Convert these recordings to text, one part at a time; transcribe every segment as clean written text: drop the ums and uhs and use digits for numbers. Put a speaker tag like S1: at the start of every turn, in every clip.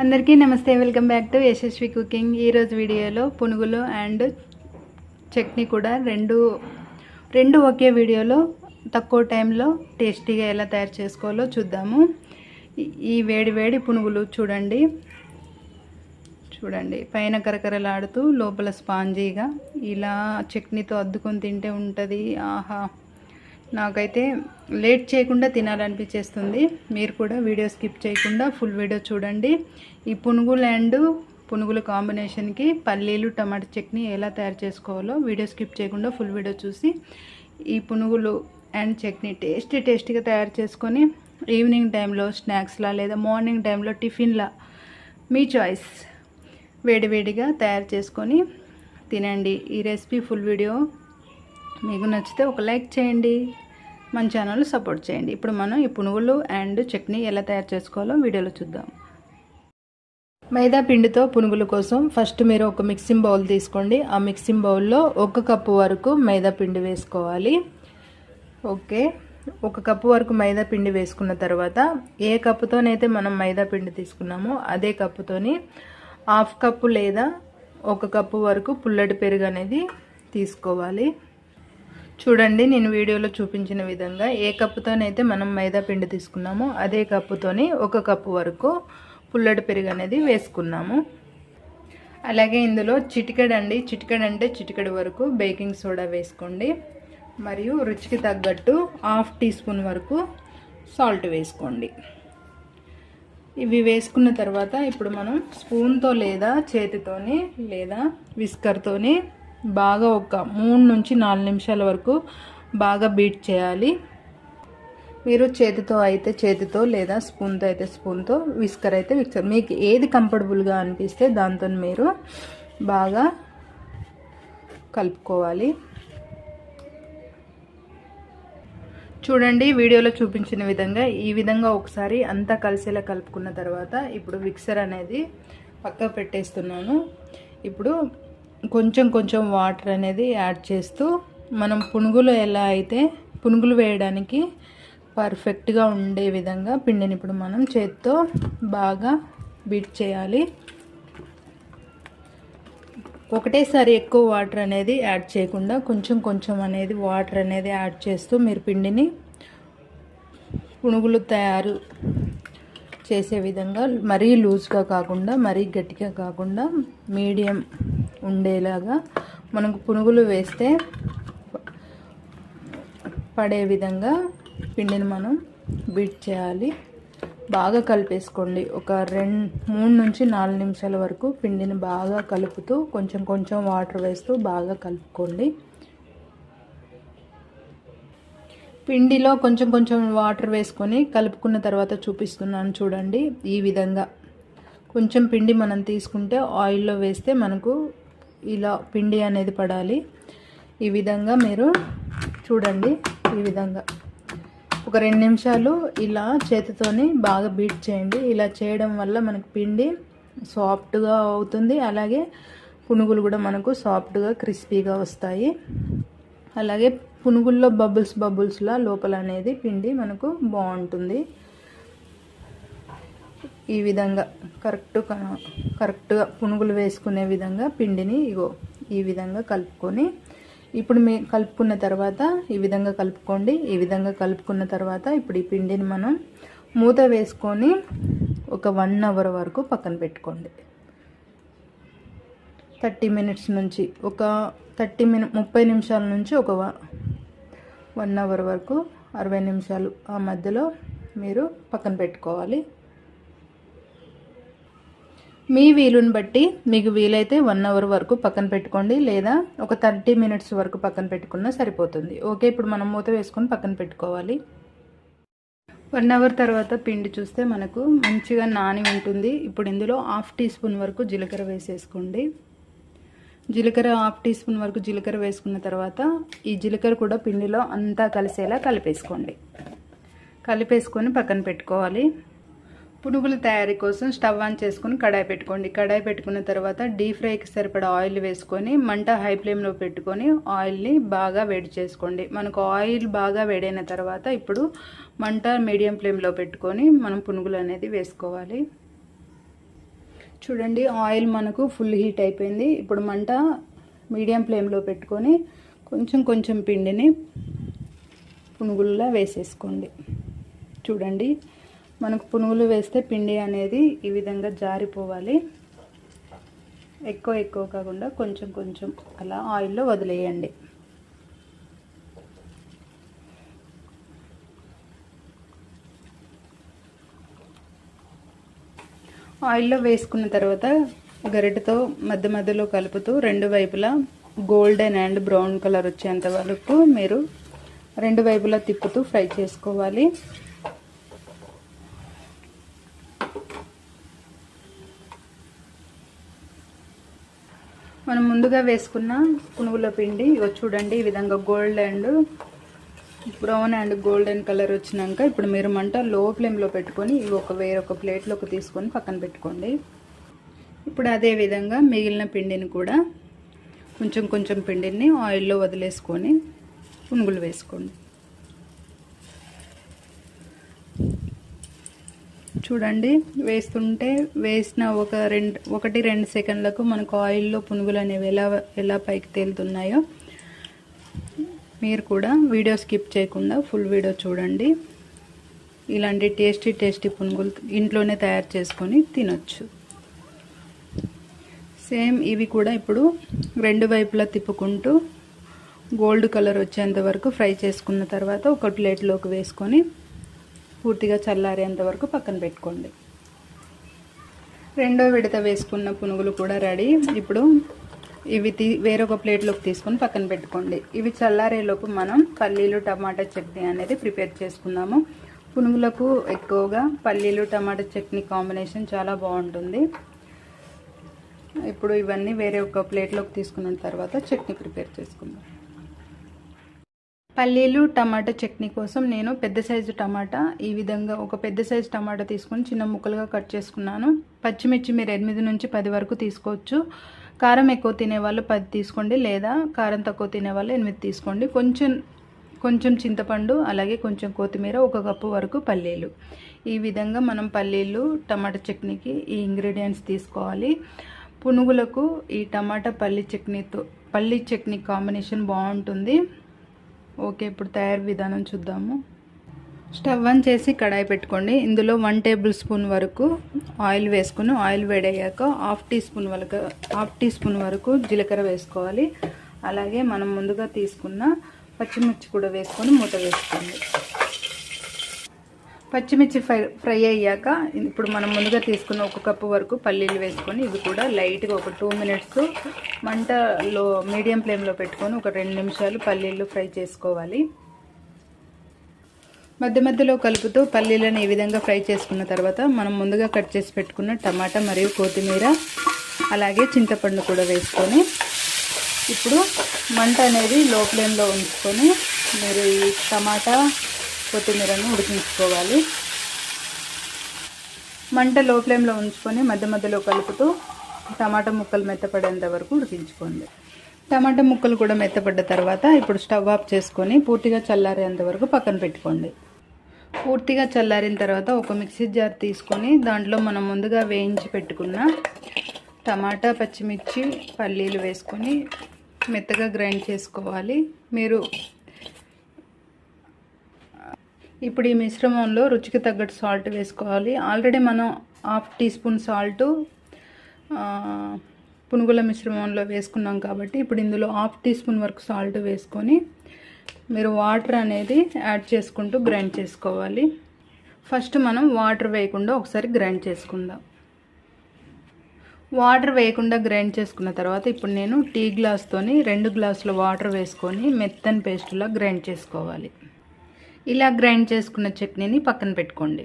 S1: అందరికీ నమస్తే, welcome back to Yashasvi cooking. ఈరోజు వీడియోలో పునుగులు అండ్ చట్నీ కూడా రెండు ఒకే వీడియోలో తక్కువ టైంలో టేస్టీగా ఎలా తయారు చేసుకోవాలో చూద్దాము. ఈ వేడి పునుగులు చూడండి పైన కరకరలాడుతూ లోపల స్పాంజీగా ఇలా చట్నీతో అద్దుకొని తింటే ఉంటుంది. ఆహా, నాకైతే లేట్ చేయకుండా తినాలనిపించేస్తుంది. మీరు కూడా వీడియో స్కిప్ చేయకుండా ఫుల్ వీడియో చూడండి. ఈ పునుగులు కాంబినేషన్కి పల్లీలు టమాటా చట్నీ ఎలా తయారు చేసుకోవాలో వీడియో స్కిప్ చేయకుండా ఫుల్ వీడియో చూసి ఈ పునుగులు అండ్ చట్నీ టేస్టీగా తయారు చేసుకొని ఈవినింగ్ టైంలో స్నాక్స్లా లేదా మార్నింగ్ టైంలో టిఫిన్లా మీ చాయిస్ వేడిగా తయారు చేసుకొని తినండి. ఈ రెసిపీ ఫుల్ వీడియో మీకు నచ్చితే ఒక లైక్ చేయండి, మన ఛానల్ సపోర్ట్ చేయండి. ఇప్పుడు మనం ఈ పునుగులు అండ్ చట్నీ ఎలా తయారు చేసుకోవాలో వీడియోలో చూద్దాం. మైదా పిండితో పునుగుల కోసం ఫస్ట్ మీరు ఒక మిక్సింగ్ బౌల్ తీసుకోండి. ఆ మిక్సింగ్ బౌల్లో 1 కప్పు వరకు మైదా పిండి వేసుకోవాలి. ఓకే, 1 కప్పు వరకు మైదా పిండి వేసుకున్న తర్వాత ఏ కప్పుతోనైతే మనం మైదా పిండి తీసుకున్నామో అదే కప్పుతోని 1/2 కప్పు లేదా 1 కప్పు వరకు పుల్లటి పెరుగు అనేది తీసుకోవాలి. చూడండి, నేను వీడియోలో చూపించిన విధంగా ఏ కప్పుతోనైతే మనం మైదా పిండి తీసుకున్నామో అదే కప్పుతోని 1 కప్పు వరకు పుల్లటి పెరుగు అనేది వేసుకున్నాము. అలాగే ఇందులో చిటికెడు వరకు బేకింగ్ సోడా వేసుకోండి. మరియు రుచికి తగ్గట్టు 1/2 టీ స్పూన్ వరకు సాల్ట్ వేసుకోండి. ఇవి వేసుకున్న తర్వాత ఇప్పుడు మనం స్పూన్తో లేదా చేతితోని లేదా విస్కర్తోని బాగా ఒక 3 నుంచి 4 నిమిషాల వరకు బాగా బీట్ చేయాలి. మీరు చేతితో లేదా స్పూన్తో అయితే స్పూన్తో, విస్కర్ అయితే విస్కర్, మీకు ఏది కంఫర్టబుల్గా అనిపిస్తే దాంతో మీరు బాగా కలుపుకోవాలి. చూడండి, వీడియోలో చూపించిన విధంగా ఈ విధంగా ఒకసారి అంతా కలిసేలా కలుపుకున్న తర్వాత ఇప్పుడు మిక్సర్ అనేది పక్క పెట్టేస్తున్నాను. ఇప్పుడు కొంచెం వాటర్ అనేది యాడ్ చేస్తూ మనం పునుగులు వేయడానికి పర్ఫెక్ట్గా ఉండే విధంగా పిండిని ఇప్పుడు మనం చేత్తో బాగా బీట్ చేయాలి. ఒకటేసారి ఎక్కువ వాటర్ అనేది యాడ్ చేయకుండా కొంచెం అనేది వాటర్ అనేది యాడ్ చేస్తూ మీరు పిండిని పునుగులు తయారు చేసే విధంగా మరీ లూజ్గా కాకుండా మరీ గట్టిగా కాకుండా మీడియం ఉండేలాగా మనకు పునుగులు వేస్తే పడే విధంగా పిండిని మనం బీట్ చేయాలి. బాగా కలిపేసుకోండి. ఒక 3 నుంచి 4 నిమిషాల వరకు పిండిని బాగా కలుపుతూ కొంచెం వాటర్ వేస్తూ బాగా కలుపుకోండి. పిండిలో కొంచెం వాటర్ వేసుకొని కలుపుకున్న తర్వాత చూపిస్తున్నాను చూడండి. ఈ విధంగా కొంచెం పిండి మనం తీసుకుంటే ఆయిల్లో వేస్తే మనకు ఇలా పిండి అనేది పడాలి. ఈ విధంగా మీరు చూడండి. ఈ విధంగా ఒక 2 నిమిషాలు ఇలా చేతితోని బాగా బీట్ చేయండి. ఇలా చేయడం వల్ల మనకు పిండి సాఫ్ట్గా అవుతుంది. అలాగే పునుగులు కూడా మనకు సాఫ్ట్గా క్రిస్పీగా వస్తాయి. అలాగే పునుగుల్లో బబుల్స్లా లోపల అనేది పిండి మనకు బాగుంటుంది. ఈ విధంగా కరెక్ట్గా పునుగులు వేసుకునే విధంగా పిండిని ఈ విధంగా కలుపుకొని ఇప్పుడు కలుపుకున్న తర్వాత ఈ విధంగా కలుపుకోండి. ఈ విధంగా కలుపుకున్న తర్వాత ఇప్పుడు ఈ పిండిని మనం మూత వేసుకొని ఒక 1 అవర్ వరకు పక్కన పెట్టుకోండి. 30 మినిట్స్ నుంచి 30 నిమిషాల నుంచి ఒక 1 అవర్ వరకు 60 నిమిషాలు ఆ మధ్యలో మీరు పక్కన పెట్టుకోవాలి. మీ వీలుని బట్టి మీకు వీలైతే 1 అవర్ వరకు పక్కన పెట్టుకోండి, లేదా ఒక 30 మినిట్స్ వరకు పక్కన పెట్టుకున్నా సరిపోతుంది. ఓకే, ఇప్పుడు మనం మూత వేసుకొని పక్కన పెట్టుకోవాలి. 1 అవర్ తర్వాత పిండి చూస్తే మనకు మంచిగా నాని ఉంటుంది. ఇప్పుడు ఇందులో 1/2 టీ స్పూన్ వరకు జీలకర్ర వేసేసుకోండి. 1/2 టీ స్పూన్ వరకు జీలకర్ర వేసుకున్న తర్వాత ఈ జీలకర్ర కూడా పిండిలో అంతా కలిసేలా కలిపేసుకొని పక్కన పెట్టుకోవాలి. పునుగుల తయారీ కోసం స్టవ్ ఆన్ చేసుకొని కడాయి పెట్టుకోండి. కడాయి పెట్టుకున్న తర్వాత డీప్ ఫ్రైకి సరిపడా ఆయిల్ వేసుకొని మంట హై ఫ్లేమ్లో పెట్టుకొని ఆయిల్ని బాగా వేడి చేసుకోండి. మనకు ఆయిల్ బాగా వేడైన తర్వాత ఇప్పుడు మంట మీడియం ఫ్లేమ్లో పెట్టుకొని మనం పునుగులు అనేది వేసుకోవాలి. చూడండి ఆయిల్ మనకు ఫుల్ హీట్ అయిపోయింది. ఇప్పుడు మంట మీడియం ఫ్లేమ్లో పెట్టుకొని కొంచెం కొంచెం పిండిని పునుగుల్లా వేసేసుకోండి. చూడండి మనకు పునుగులు వేస్తే పిండి అనేది ఈ విధంగా జారిపోవాలి. ఎక్కువ కాకుండా కొంచెం కొంచెం అలా ఆయిల్లో వదిలేయండి. ఆయిల్లో వేసుకున్న తర్వాత గరిటెతో మధ్య మధ్యలో కలుపుతూ రెండు వైపులా గోల్డెన్ అండ్ బ్రౌన్ కలర్ వచ్చేంత వరకు మీరు రెండు వైపులా తిప్పుతూ ఫ్రై చేసుకోవాలి. మనం ముందుగా వేసుకున్న పునుగుల పిండి చూడండి ఈ విధంగా gold and brown and golden colour వచ్చినాక ఇప్పుడు మీరు మంట లో ఫ్లేమ్లో పెట్టుకొని ఇవి వేరొక ప్లేట్లోకి తీసుకొని పక్కన పెట్టుకోండి. ఇప్పుడు అదే విధంగా మిగిలిన పిండిని కూడా కొంచెం కొంచెం పిండిని ఆయిల్లో వదిలేసుకొని పునుగులు వేసుకోండి. చూడండి వేస్తుంటే వేసిన ఒకటి రెండు సెకండ్లకు మనకు ఆయిల్లో పునుగులు అనేవి ఎలా పైకి తేలుతున్నాయో మీరు కూడా వీడియో స్కిప్ చేయకుండా ఫుల్ వీడియో చూడండి. ఇలాంటి టేస్టీ పునుగులు ఇంట్లోనే తయారు చేసుకొని తినొచ్చు. సేమ్ ఇవి కూడా ఇప్పుడు రెండు వైపులా తిప్పుకుంటూ గోల్డ్ కలర్ వచ్చేంత వరకు ఫ్రై చేసుకున్న తర్వాత ఒక ప్లేట్లోకి వేసుకొని పూర్తిగా చల్లారేంత వరకు పక్కన పెట్టుకోండి. రెండో విడత వేసుకున్న పునుగులు కూడా రెడీ. ఇప్పుడు ఇవి వేరొక ప్లేట్లోకి తీసుకొని పక్కన పెట్టుకోండి. ఇవి చల్లారేలోపు మనం పల్లీలు టమాటా చట్నీ అనేది ప్రిపేర్ చేసుకుందాము. పునుగులకు ఎక్కువగా పల్లీలు టమాటా చట్నీ కాంబినేషన్ చాలా బాగుంటుంది. ఇప్పుడు ఇవన్నీ వేరే ఒక ప్లేట్లోకి తీసుకున్న తర్వాత చట్నీ ప్రిపేర్ చేసుకుందాం. పల్లీలు టమాటా చట్నీ కోసం నేను పెద్ద సైజు టమాటా ఈ విధంగా ఒక పెద్ద సైజు టమాటా తీసుకొని చిన్న ముక్కలుగా కట్ చేసుకున్నాను. పచ్చిమిర్చి మీరు 8 నుంచి 10 వరకు తీసుకోవచ్చు. కారం ఎక్కువ తినేవాళ్ళు 10 తీసుకోండి, లేదా కారం తక్కువ తినేవాళ్ళు 8 తీసుకోండి. కొంచెం చింతపండు, అలాగే కొంచెం కొత్తిమీర, 1 కప్పు వరకు పల్లీలు. ఈ విధంగా మనం పల్లీలు టమాటా చట్నీకి ఈ ఇంగ్రీడియంట్స్ తీసుకోవాలి. పునుగులకు ఈ టమాటా పల్లీ చట్నీ కాంబినేషన్ బాగుంటుంది. ఓకే, ఇప్పుడు తయారు విధానం చూద్దాము. స్టవ్ ఆన్ చేసి కడాయి పెట్టుకోండి. ఇందులో 1 టేబుల్ స్పూన్ వరకు ఆయిల్ వేసుకుని ఆయిల్ వేడయ్యాక హాఫ్ టీ స్పూన్ వరకు జీలకర్ర వేసుకోవాలి. అలాగే మనం ముందుగా తీసుకున్న పచ్చిమిర్చి కూడా వేసుకొని మూత వేసుకోండి. పచ్చిమిర్చి ఫ్రై అయ్యాక ఇప్పుడు మనం ముందుగా తీసుకున్న 1 కప్పు వరకు పల్లీలు వేసుకొని ఇవి కూడా లైట్గా ఒక 2 మినిట్స్ మంటలో మీడియం ఫ్లేమ్లో పెట్టుకొని ఒక 2 నిమిషాలు పల్లీలు ఫ్రై చేసుకోవాలి. మధ్య మధ్యలో కలుపుతూ పల్లీలను ఈ విధంగా ఫ్రై చేసుకున్న తర్వాత మనం ముందుగా కట్ చేసి పెట్టుకున్న టమాటా మరియు కొత్తిమీర అలాగే చింతపండు కూడా వేసుకొని ఇప్పుడు మంట అనేది లో ఫ్లేమ్లో ఉంచుకొని మీరు ఈ టమాటా కొత్తిమీరను ఉడికించుకోవాలి. మంట లో ఫ్లేమ్లో ఉంచుకొని మధ్య మధ్యలో కలుపుతూ టమాటా ముక్కలు మెత్తపడేంత వరకు ఉడికించుకోండి. టమాటా ముక్కలు కూడా మెత్తపడ్డ తర్వాత ఇప్పుడు స్టవ్ ఆఫ్ చేసుకొని పూర్తిగా చల్లారేంత వరకు పక్కన పెట్టుకోండి. పూర్తిగా చల్లారిన తర్వాత ఒక మిక్సీ జార్ తీసుకొని దాంట్లో మనం ముందుగా వేయించి పెట్టుకున్న టమాటా, పచ్చిమిర్చి, పల్లీలు వేసుకొని మెత్తగా గ్రైండ్ చేసుకోవాలి. ఇప్పుడు ఈ మిశ్రమంలో రుచికి తగ్గట్టు సాల్ట్ వేసుకోవాలి. ఆల్రెడీ మనం హాఫ్ టీ స్పూన్ సాల్ట్ పునుగుల మిశ్రమంలో వేసుకున్నాం కాబట్టి ఇప్పుడు ఇందులో హాఫ్ టీ స్పూన్ వరకు సాల్ట్ వేసుకొని మీరు వాటర్ అనేది యాడ్ చేసుకుంటూ గ్రైండ్ చేసుకోవాలి. ఫస్ట్ మనం వాటర్ వేయకుండా ఒకసారి గ్రైండ్ చేసుకుందాం. వాటర్ వేయకుండా గ్రైండ్ చేసుకున్న తర్వాత ఇప్పుడు నేను టీ గ్లాస్తోని 2 గ్లాసుల వాటర్ వేసుకొని మెత్తని పేస్టులా గ్రైండ్ చేసుకోవాలి. ఇలా గ్రైండ్ చేసుకున్న చట్నీని పక్కన పెట్టుకోండి.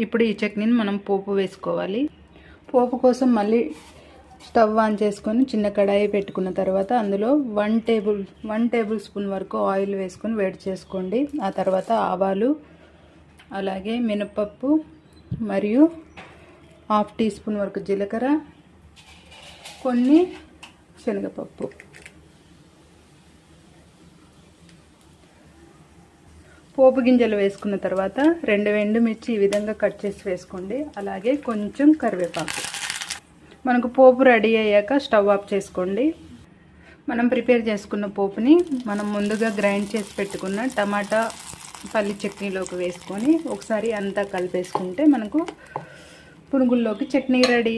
S1: ఇప్పుడు ఈ చట్నీని మనం పోపు వేసుకోవాలి. పోపు కోసం మళ్ళీ స్టవ్ ఆన్ చేసుకొని చిన్న కడాయి పెట్టుకున్న తర్వాత అందులో 1 టేబుల్ స్పూన్ వరకు ఆయిల్ వేసుకొని వేడి చేసుకోండి. ఆ తర్వాత ఆవాలు, అలాగే మినపప్పు మరియు హాఫ్ టీ స్పూన్ వరకు జీలకర్ర, కొన్ని శనగపప్పు, పోపు గింజలు వేసుకున్న తర్వాత 2 ఎండుమిర్చి ఈ విధంగా కట్ చేసి వేసుకోండి. అలాగే కొంచెం కరివేపాకు. మనకు పోపు రెడీ అయ్యాక స్టవ్ ఆఫ్ చేసుకోండి. మనం ప్రిపేర్ చేసుకున్న పోపుని మనం ముందుగా గ్రైండ్ చేసి పెట్టుకున్న టమాటా పల్లి చట్నీలోకి వేసుకొని ఒకసారి అంతా కలిపేసుకుంటే మనకు పునుగుల్లోకి చట్నీ రెడీ.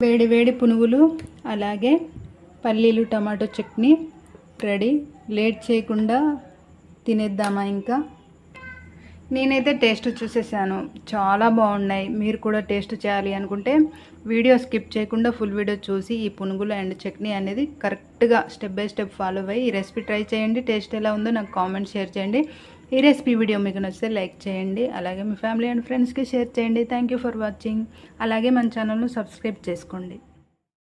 S1: వేడి వేడి పునుగులు అలాగే పల్లీలు టమాటో చట్నీ రెడీ. లేట్ చేయకుండా తినేద్దామా? ఇంకా నేనైతే టేస్ట్ చూసేసాను, చాలా బాగున్నాయి. మీరు కూడా టేస్ట్ చేయాలి అనుకుంటే వీడియో స్కిప్ చేయకుండా ఫుల్ వీడియో చూసి ఈ పునుగులు అండ్ చట్నీ అనేది కరెక్ట్గా స్టెప్ బై స్టెప్ ఫాలో అయ్యి ఈ రెసిపీ ట్రై చేయండి. టేస్ట్ ఎలా ఉందో నాకు కామెంట్ షేర్ చేయండి. ఈ రెసిపీ వీడియో మీకు నచ్చితే లైక్ చేయండి, అలాగే మీ ఫ్యామిలీ అండ్ ఫ్రెండ్స్కి షేర్ చేయండి. Thank you for watching. అలాగే మన ఛానల్ను సబ్స్క్రైబ్ చేసుకోండి.